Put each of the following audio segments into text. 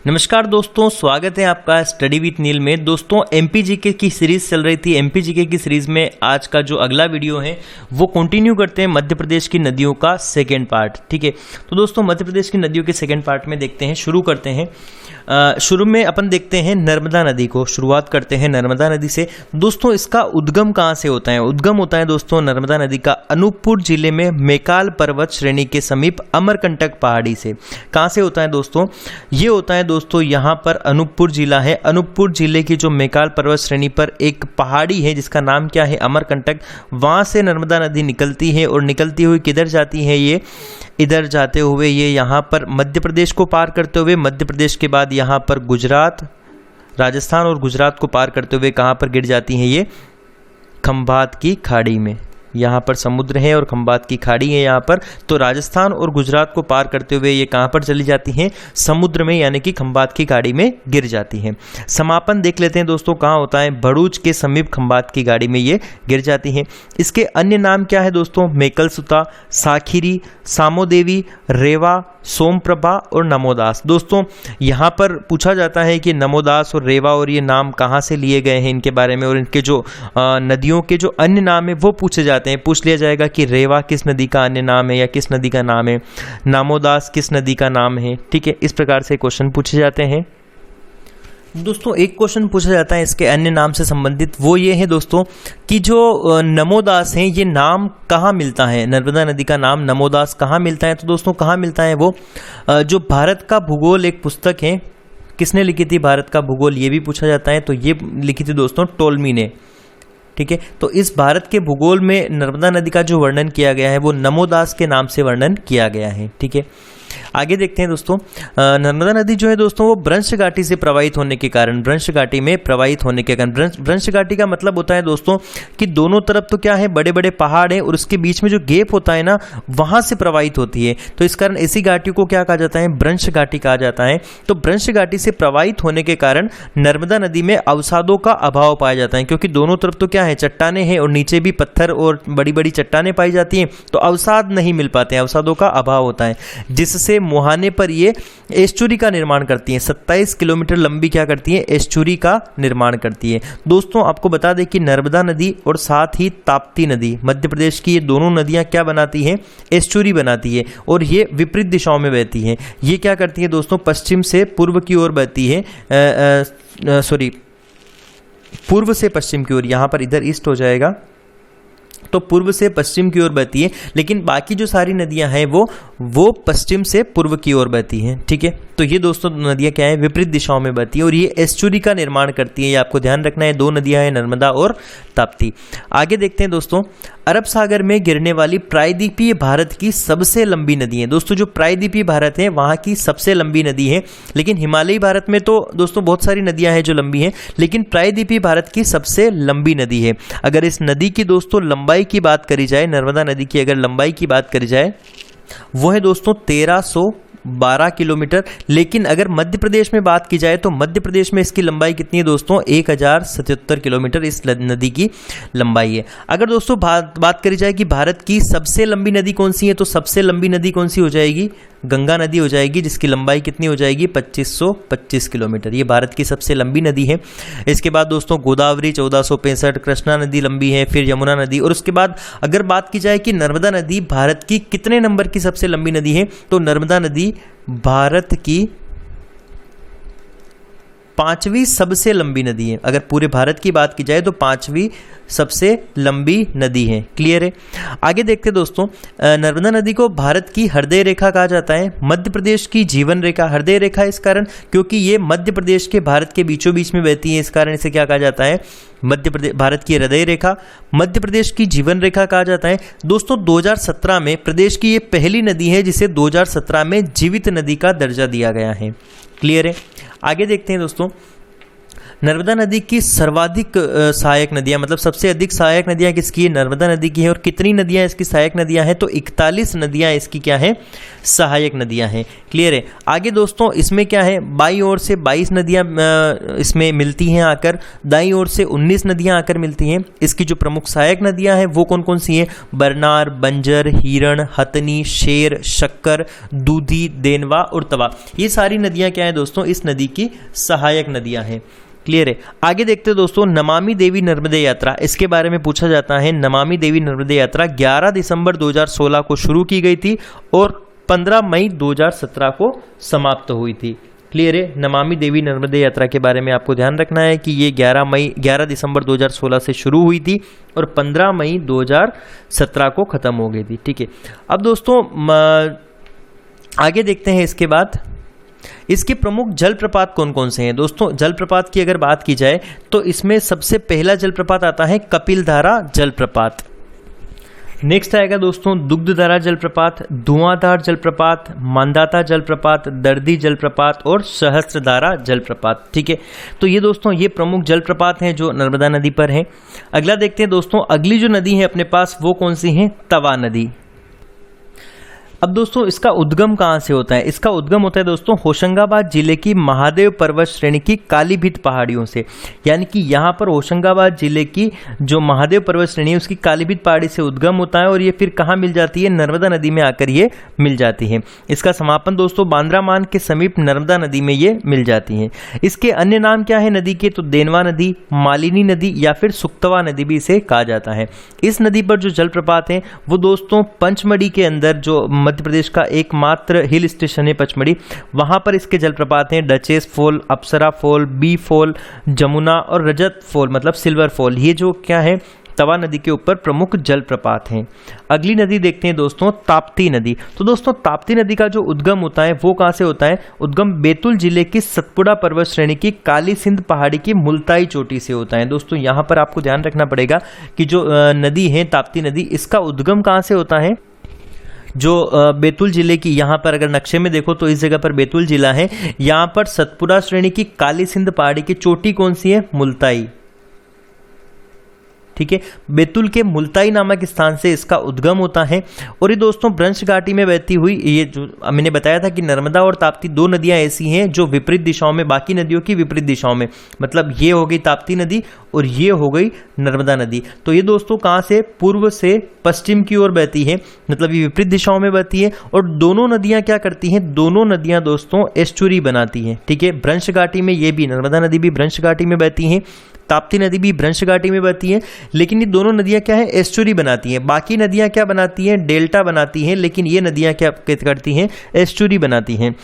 नमस्कार दोस्तों, स्वागत है आपका स्टडी विथ नील में। दोस्तों एमपी जीके की सीरीज चल रही थी। एमपी जीके की सीरीज में आज का जो अगला वीडियो है वो कंटिन्यू करते हैं मध्य प्रदेश की नदियों का सेकेंड पार्ट। ठीक है, तो दोस्तों मध्य प्रदेश की नदियों के सेकेंड पार्ट में देखते हैं, शुरू करते हैं। शुरू में अपन देखते हैं नर्मदा नदी को, शुरुआत करते हैं नर्मदा नदी से। दोस्तों इसका उद्गम कहाँ से होता है? उद्गम होता है दोस्तों नर्मदा नदी का अनूपपुर जिले में मैकाल पर्वत श्रेणी के समीप अमरकंटक पहाड़ी से। कहाँ से होता है दोस्तों? ये होता है दोस्तों यहाँ पर अनूपपुर जिला है। अनूपपुर जिले की जो मैकाल पर्वत श्रेणी पर एक पहाड़ी है जिसका नाम क्या है? अमरकंटक। वहाँ से नर्मदा नदी निकलती है और निकलती हुई किधर जाती है? ये इधर जाते हुए ये यहाँ पर मध्य प्रदेश को पार करते हुए, मध्य प्रदेश के बाद यहाँ पर गुजरात, राजस्थान और गुजरात को पार करते हुए कहाँ पर गिर जाती हैं? ये खंभात की खाड़ी में। यहाँ पर समुद्र है और खंभात की खाड़ी है यहाँ पर, तो राजस्थान और गुजरात को पार करते हुए ये कहाँ पर चली जाती हैं? समुद्र में, यानी कि खंभात की खाड़ी में गिर जाती हैं। समापन देख लेते हैं दोस्तों, कहाँ होता है? भरूच के समीप खंभात की खाड़ी में ये गिर जाती हैं। इसके अन्य नाम क्या है दोस्तों? मेकलसुता, साखिरी, सामोदेवी, रेवा, सोमप्रभा और नमोदास। दोस्तों यहाँ पर पूछा जाता है कि नमोदास और रेवा और ये नाम कहाँ से लिए गए हैं इनके बारे में, और इनके जो नदियों के जो अन्य नाम है वो पूछे जाते हैं। पूछ लिया जाएगा कि रेवा किस नदी का अन्य नाम है या किस नदी का नाम है, नमोदास किस नदी का नाम है। ठीक है, इस प्रकार से क्वेश्चन पूछे जाते हैं। दोस्तों एक क्वेश्चन पूछा जाता है इसके अन्य नाम से संबंधित, वो ये है दोस्तों कि जो नमोदास हैं ये नाम कहाँ मिलता है? नर्मदा नदी का नाम नमोदास कहाँ मिलता है? तो दोस्तों कहाँ मिलता है वो? जो भारत का भूगोल एक पुस्तक है, किसने लिखी थी भारत का भूगोल? ये भी पूछा जाता है। तो ये लिखी थी दोस्तों टोलमी ने। ठीक है, तो इस भारत के भूगोल में नर्मदा नदी का जो वर्णन किया गया है वो नमोदास के नाम से वर्णन किया गया है। ठीक है, आगे देखते हैं दोस्तों। नर्मदा नदी जो है दोस्तों वो भ्रंश घाटी से प्रवाहित होने के कारण, भ्रंश घाटी में प्रवाहित होने के कारण, भ्रंश घाटी का मतलब होता है दोस्तों कि दोनों तरफ तो क्या है, बड़े बड़े पहाड़ हैं और उसके बीच में जो गेप होता है ना, वहां से प्रवाहित होती है। तो इस कारण ऐसी घाटी को क्या कहा जाता है? भ्रंश घाटी कहा जाता है। तो भ्रंश घाटी से प्रवाहित होने के कारण नर्मदा नदी में अवसादों का अभाव पाया जाता है, क्योंकि दोनों तरफ तो क्या है, चट्टाने हैं और नीचे भी पत्थर और बड़ी बड़ी चट्टाने पाई जाती हैं, तो अवसाद नहीं मिल पाते हैं, अवसादों का अभाव होता है, जिससे मुहाने पर ये एस्चुरी का निर्माण करती हैं। 27 किलोमीटर लंबी क्या करती है? एस्चुरी का निर्माण करती है। दोस्तों आपको बता दें कि नर्मदा नदी और साथ ही ताप्ती नदी, मध्य प्रदेश की ये दोनों नदियां क्या बनाती हैं? एस्चुरी बनाती है, और ये विपरीत दिशाओं में बहती हैं। ये क्या करती है दोस्तों? पश्चिम से पूर्व की ओर बहती है, पूर्व से पश्चिम की ओर। यहाँ पर इधर ईस्ट हो जाएगा, तो पूर्व से पश्चिम की ओर बहती है, लेकिन बाकी जो सारी नदियां हैं वो पश्चिम से पूर्व की ओर बहती हैं। ठीक है, तो ये दोस्तों नदियां क्या है? विपरीत दिशाओं में बहती है और ये एस्चुरी का निर्माण करती है। ये आपको ध्यान रखना है, दो नदियां हैं, नर्मदा और ताप्ती। आगे देखते हैं दोस्तों, अरब सागर में गिरने वाली प्रायद्वीपीय भारत की सबसे लंबी नदी है। दोस्तों जो प्रायद्वीपीय भारत है वहाँ की सबसे लंबी नदी है, लेकिन हिमालयी भारत में तो दोस्तों बहुत सारी नदियां हैं जो लंबी हैं, लेकिन प्रायद्वीपीय भारत की सबसे लंबी नदी है। अगर इस नदी की दोस्तों लंबाई की बात करी जाए, नर्मदा नदी की अगर लंबाई की बात करी जाए, वो है दोस्तों 1312 किलोमीटर। लेकिन अगर मध्य प्रदेश में बात की जाए तो मध्य प्रदेश में इसकी लंबाई कितनी है दोस्तों? 1077 किलोमीटर इस नदी की लंबाई है। अगर दोस्तों बात करी जाए कि भारत की सबसे लंबी नदी कौन सी है, तो सबसे लंबी नदी कौन सी हो जाएगी? गंगा नदी हो जाएगी, जिसकी लंबाई कितनी हो जाएगी? 2525 किलोमीटर। ये भारत की सबसे लंबी नदी है। इसके बाद दोस्तों गोदावरी 1465, कृष्णा नदी लंबी है, फिर यमुना नदी, और उसके बाद अगर बात की जाए कि नर्मदा नदी भारत की कितने नंबर की सबसे लंबी नदी है, तो नर्मदा नदी भारत की 5वीं सबसे लंबी नदी है। अगर पूरे भारत की बात की जाए तो 5वीं सबसे लंबी नदी है। क्लियर है? आगे देखते हैं दोस्तों, नर्मदा नदी को भारत की हृदय रेखा कहा जाता है, मध्य प्रदेश की जीवन रेखा। हृदय रेखा इस कारण क्योंकि ये मध्य प्रदेश के भारत के बीचों बीच में बहती है, इस कारण इसे क्या कहा जाता है? मध्य प्रदेश, भारत की हृदय रेखा। मध्य प्रदेश की जीवन रेखा कहा जाता है। दोस्तों 2017 में प्रदेश की ये पहली नदी है जिसे 2017 में जीवित नदी का दर्जा दिया गया है। क्लियर है? आगे देखते हैं दोस्तों, नर्मदा नदी की सर्वाधिक सहायक नदियां, मतलब सबसे अधिक सहायक नदियां किसकी है? नर्मदा नदी की है। और कितनी नदियां इसकी सहायक नदियां हैं? तो 41 नदियां इसकी क्या है? सहायक नदियां हैं। क्लियर है। आगे दोस्तों इसमें क्या है, बाईं ओर से 22 नदियां इसमें मिलती हैं आकर, दाईं ओर से 19 नदियां आकर मिलती हैं। इसकी जो प्रमुख सहायक नदियां हैं वो कौन कौन सी हैं? बरनार, बंजर, हिरण, हथनी, शेर, शक्कर, दूधी, देनवा और तवा। ये सारी नदियां क्या है दोस्तों? इस नदी की सहायक नदियां हैं। क्लियर है। आगे देखते हैं दोस्तों, नमामि देवी नर्मदे यात्रा, इसके बारे में पूछा जाता है। नमामि देवी नर्मदे यात्रा 11 दिसंबर 2016 को शुरू की गई थी और 15 मई 2017 को समाप्त हुई थी। क्लियर है। नमामि देवी नर्मदे यात्रा के बारे में आपको ध्यान रखना है कि ये 11 दिसंबर 2016 से शुरू हुई थी और 15 मई 2017 को खत्म हो गई थी। ठीक है। अब दोस्तों आगे देखते हैं इसके बाद इसके प्रमुख जलप्रपात कौन कौन से हैं। दोस्तों जलप्रपात की अगर बात की जाए तो इसमें सबसे पहला जलप्रपात आता है कपिलधारा जलप्रपात। नेक्स्ट आएगा दोस्तों दुग्धधारा जलप्रपात, धुआंधार जलप्रपात, मांधाता जलप्रपात, दर्दी जलप्रपात और सहस्त्रधारा जलप्रपात। ठीक है। तो ये दोस्तों ये प्रमुख जलप्रपात हैं जो नर्मदा नदी पर हैं। अगला देखते हैं दोस्तों, अगली जो नदी है अपने पास वो कौन सी है? तवा नदी। अब दोस्तों इसका उद्गम कहाँ से होता है? इसका उद्गम होता है दोस्तों होशंगाबाद जिले की महादेव पर्वत श्रेणी की कालीभीत पहाड़ियों से। यानी कि यहाँ पर होशंगाबाद जिले की जो महादेव पर्वत श्रेणी है उसकी कालीभीत पहाड़ी से उद्गम होता है और ये फिर कहाँ मिल जाती है? नर्मदा नदी में आकर ये मिल जाती है। इसका समापन दोस्तों बांद्रा मान के समीप नर्मदा नदी में ये मिल जाती है। इसके अन्य नाम क्या है नदी के? तो देनवा नदी, मालिनी नदी या फिर सुक्तवा नदी भी इसे कहा जाता है। इस नदी पर जो जलप्रपात है वो दोस्तों पंचमढ़ी के अंदर, जो मध्य प्रदेश का एकमात्र हिल स्टेशन है पचमढ़ी, वहां पर इसके जलप्रपात हैं डचेस फॉल, अप्सरा फॉल, बी फॉल, जमुना और रजत फॉल मतलब सिल्वर फॉल। ये जो क्या है तवा नदी के ऊपर प्रमुख जलप्रपात हैं। अगली नदी देखते हैं दोस्तों ताप्ती नदी। तो दोस्तों ताप्ती नदी का जो उद्गम होता है वो कहां से होता है? उद्गम बैतूल जिले की सतपुड़ा पर्वत श्रेणी की काली सिंध पहाड़ी की मुल्ताई चोटी से होता है। दोस्तों यहां पर आपको ध्यान रखना पड़ेगा कि जो नदी है ताप्ती नदी, इसका उद्गम कहां से होता है? जो बैतूल जिले की, यहाँ पर अगर नक्शे में देखो तो इस जगह पर बैतूल जिला है। यहाँ पर सतपुड़ा श्रेणी की काली सिंध पहाड़ी की चोटी कौन सी है? मुल्ताई। ठीक है। बैतूल के मुल्ताई नामक स्थान से इसका उद्गम होता है और ये दोस्तों ब्रंश घाटी में बहती हुई, ये जो मैंने बताया था कि नर्मदा और ताप्ती दो नदियां ऐसी हैं जो विपरीत दिशाओं में, बाकी नदियों की विपरीत दिशाओं में, मतलब ये हो गई ताप्ती नदी और ये हो गई नर्मदा नदी। तो ये दोस्तों कहां से? पूर्व से पश्चिम की ओर बहती है, मतलब ये विपरीत दिशाओं में बहती है और दोनों नदियां क्या करती हैं? दोनों नदियां दोस्तों एस्चुरी बनाती हैं। ठीक है। ब्रंश घाटी में ये भी, नर्मदा नदी भी ब्रंश घाटी में बहती है, ताप्ती नदी भी ब्रंश घाटी में बहती है, लेकिन ये दोनों नदियां क्या है? एस्चुरी बनाती हैं। बाकी नदियां क्या बनाती हैं? डेल्टा बनाती हैं, लेकिन ये नदियां क्या करती हैं? एस्चुरी बनाती हैं।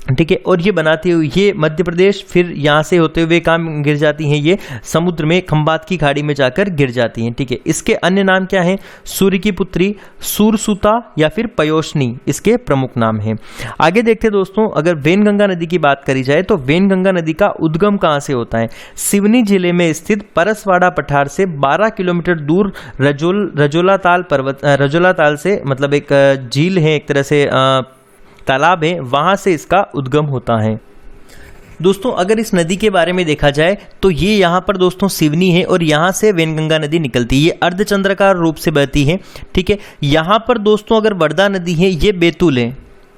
ठीक है। और ये बनाती हुई ये मध्य प्रदेश, फिर यहाँ से होते हुए कहाँ गिर जाती हैं? ये समुद्र में खंबात की खाड़ी में जाकर गिर जाती हैं। ठीक है। इसके अन्य नाम क्या है? सूर्य की पुत्री, सूरसुता या फिर पयोशनी इसके प्रमुख नाम हैं। आगे देखते हैं दोस्तों, अगर वैनगंगा नदी की बात करी जाए तो वैनगंगा नदी का उद्गम कहाँ से होता है? सिवनी जिले में स्थित परसवाड़ा पठार से 12 किलोमीटर दूर रजोला ताल से, मतलब एक झील है, एक तरह से तालाब है, वहां से इसका उद्गम होता है। दोस्तों अगर इस नदी के बारे में देखा जाए तो ये यहाँ पर दोस्तों सिवनी है और यहाँ से वैनगंगा नदी निकलती है, ये अर्धचंद्राकार रूप से बहती है। ठीक है। यहाँ पर दोस्तों अगर वर्धा नदी है, ये बैतूल है,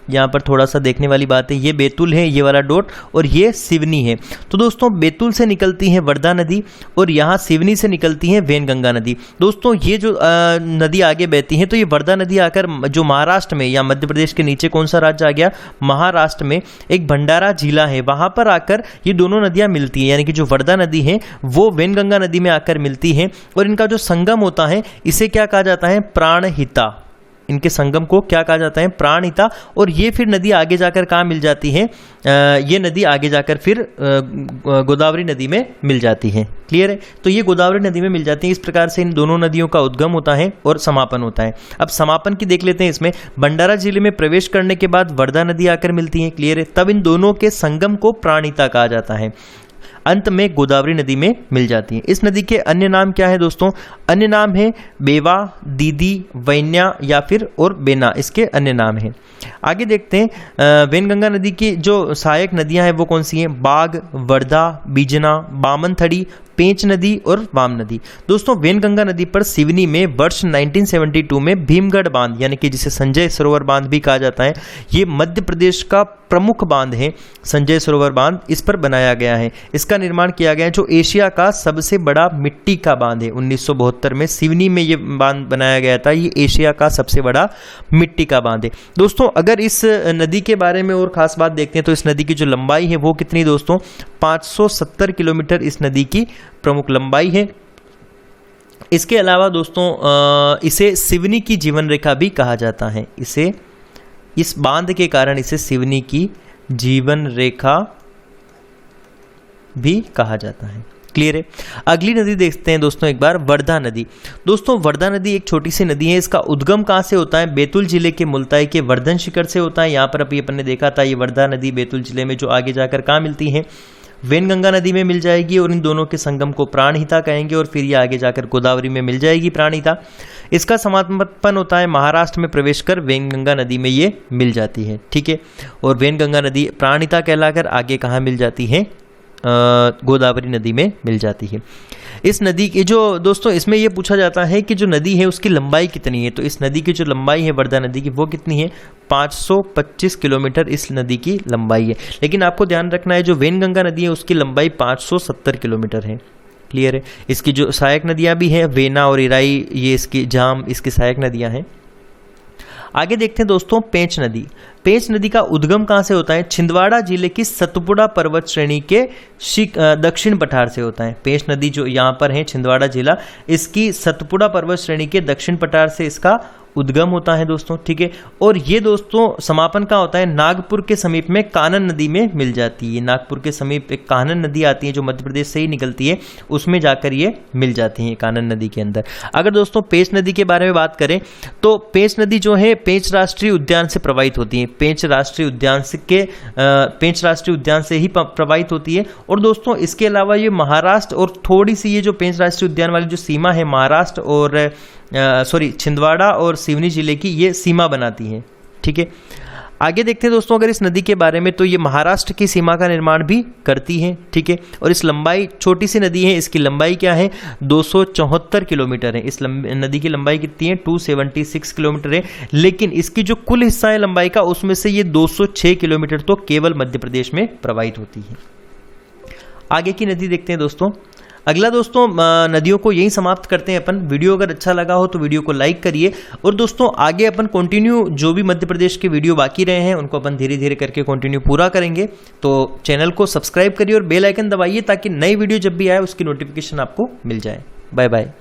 यहाँ पर थोड़ा सा देखने वाली बात है, ये बैतूल है ये वाला डॉट, और ये सिवनी है। तो दोस्तों बैतूल से निकलती है वर्धा नदी और यहाँ सिवनी से निकलती है वैनगंगा नदी। दोस्तों ये जो नदी आगे बहती है तो ये वर्धा नदी आकर जो महाराष्ट्र में या मध्य प्रदेश के नीचे कौन सा राज्य आ गया? महाराष्ट्र में एक भंडारा जिला है, वहाँ पर आकर ये दोनों नदियाँ मिलती हैं, यानी कि जो वर्धा नदी है वो वैनगंगा नदी में आकर मिलती है और इनका जो संगम होता है इसे क्या कहा जाता है? प्राणहिता। इनके संगम को क्या कहा जाता है? प्राणहिता। और ये फिर नदी आगे जाकर कहाँ मिल जाती है? ये नदी आगे जाकर फिर गोदावरी नदी में मिल जाती है। क्लियर है। तो ये गोदावरी नदी में मिल जाती है। इस प्रकार से इन दोनों नदियों का उद्गम होता है और समापन होता है। अब समापन की देख लेते हैं। इसमें भंडारा जिले में प्रवेश करने के बाद वर्धा नदी आकर मिलती है। क्लियर है। तब इन दोनों के संगम को प्राणहिता कहा जाता है। अंत में गोदावरी नदी में मिल जाती हैं। इस नदी के अन्य नाम क्या है दोस्तों? अन्य नाम है बेवा, दीदी, वैन्या या फिर और बेना, इसके अन्य नाम हैं। आगे देखते हैं वेनगंगा नदी की जो सहायक नदियां हैं वो कौन सी हैं? बाग, वर्धा, बीजना, बामनथड़ी, पेंच नदी और वाम नदी। दोस्तों वेनगंगा नदी पर सिवनी में वर्ष 1972 में भीमगढ़ बांध, यानी कि जिसे संजय सरोवर बांध भी कहा जाता है, ये मध्य प्रदेश का प्रमुख बांध है संजय सरोवर बांध, इस पर बनाया गया है। इसका निर्माण किया गया है जो एशिया का सबसे बड़ा मिट्टी का बांध है। 1972 में सिवनी में ये बांध बनाया गया था। ये एशिया का सबसे बड़ा मिट्टी का बांध है। दोस्तों अगर इस नदी के बारे में और खास बात देखते हैं तो इस नदी की जो लंबाई है वो कितनी दोस्तों? 570 किलोमीटर इस नदी की प्रमुख लंबाई है। इसके अलावा दोस्तों इसे सिवनी की जीवन रेखा भी कहा जाता है। इस बांध के कारण इसे सिवनी की जीवन रेखा भी कहा जाता है। क्लियर है? अगली नदी देखते हैं दोस्तों एक बार, वर्धा नदी। दोस्तों वर्धा नदी एक छोटी सी नदी है। इसका उद्गम कहाँ से होता है? बैतूल जिले के मुल्ताई के वर्धन शिखर से होता है। यहाँ पर अभी अपन ने देखा था ये वर्धा नदी बैतूल जिले में जो आगे जाकर कहाँ मिलती है? वेनगंगा नदी में मिल जाएगी और इन दोनों के संगम को प्राणहिता कहेंगे और फिर ये आगे जाकर गोदावरी में मिल जाएगी प्राणहिता। इसका समापन होता है महाराष्ट्र में प्रवेश कर वेनगंगा नदी में ये मिल जाती है। ठीक है, और वेनगंगा नदी प्राणहिता कहलाकर आगे कहाँ मिल जाती है? गोदावरी नदी में मिल जाती है। इस नदी की जो दोस्तों इसमें यह पूछा जाता है कि जो नदी है उसकी लंबाई कितनी है, तो इस नदी की जो लंबाई है वर्धा नदी की वो कितनी है? 525 किलोमीटर इस नदी की लंबाई है। लेकिन आपको ध्यान रखना है जो वेनगंगा नदी है उसकी लंबाई 570 किलोमीटर है। क्लियर है? इसकी जो सहायक नदियां भी हैं वेना और इराई, ये इसकी जाम इसकी सहायक नदियां हैं। आगे देखते हैं दोस्तों पेंच नदी। पेंच नदी का उद्गम कहाँ से होता है? छिंदवाड़ा जिले की सतपुड़ा पर्वत श्रेणी के दक्षिण पठार से होता है। पेंच नदी जो यहाँ पर है छिंदवाड़ा जिला, इसकी सतपुड़ा पर्वत श्रेणी के दक्षिण पठार से इसका उद्गम होता है दोस्तों। ठीक है, और ये दोस्तों समापन का होता है नागपुर के समीप में कानन नदी में मिल जाती है। नागपुर के समीप एक कानन नदी आती है जो मध्य प्रदेश से ही निकलती है, उसमें जाकर ये मिल जाती है कानन नदी के अंदर। अगर दोस्तों पेंच नदी के बारे में बात करें तो पेंच नदी जो है पेंच राष्ट्रीय उद्यान से प्रवाहित होती है। पेंच राष्ट्रीय उद्यान से ही प्रवाहित होती है। और दोस्तों इसके अलावा ये महाराष्ट्र और थोड़ी सी ये जो पेंच राष्ट्रीय उद्यान वाली जो सीमा है महाराष्ट्र और छिंदवाड़ा और सिवनी जिले की ये सीमा बनाती है। ठीक है, आगे देखते हैं दोस्तों अगर इस नदी के बारे में, तो ये महाराष्ट्र की सीमा का निर्माण भी करती है। ठीक है, और इस लंबाई छोटी सी नदी है, इसकी लंबाई क्या है? 274 किलोमीटर है। इस नदी की लंबाई कितनी है? 276 किलोमीटर है। लेकिन इसकी जो कुल हिस्सा है लंबाई का, उसमें से ये 206 किलोमीटर तो केवल मध्य प्रदेश में प्रवाहित होती है। आगे की नदी देखते हैं दोस्तों। अगला दोस्तों नदियों को यही समाप्त करते हैं अपन। वीडियो अगर अच्छा लगा हो तो वीडियो को लाइक करिए। और दोस्तों आगे अपन कंटिन्यू जो भी मध्य प्रदेश के वीडियो बाकी रहे हैं उनको अपन धीरे धीरे करके कंटिन्यू पूरा करेंगे। तो चैनल को सब्सक्राइब करिए और बेल आइकन दबाइए ताकि नई वीडियो जब भी आए उसकी नोटिफिकेशन आपको मिल जाए। Bye bye.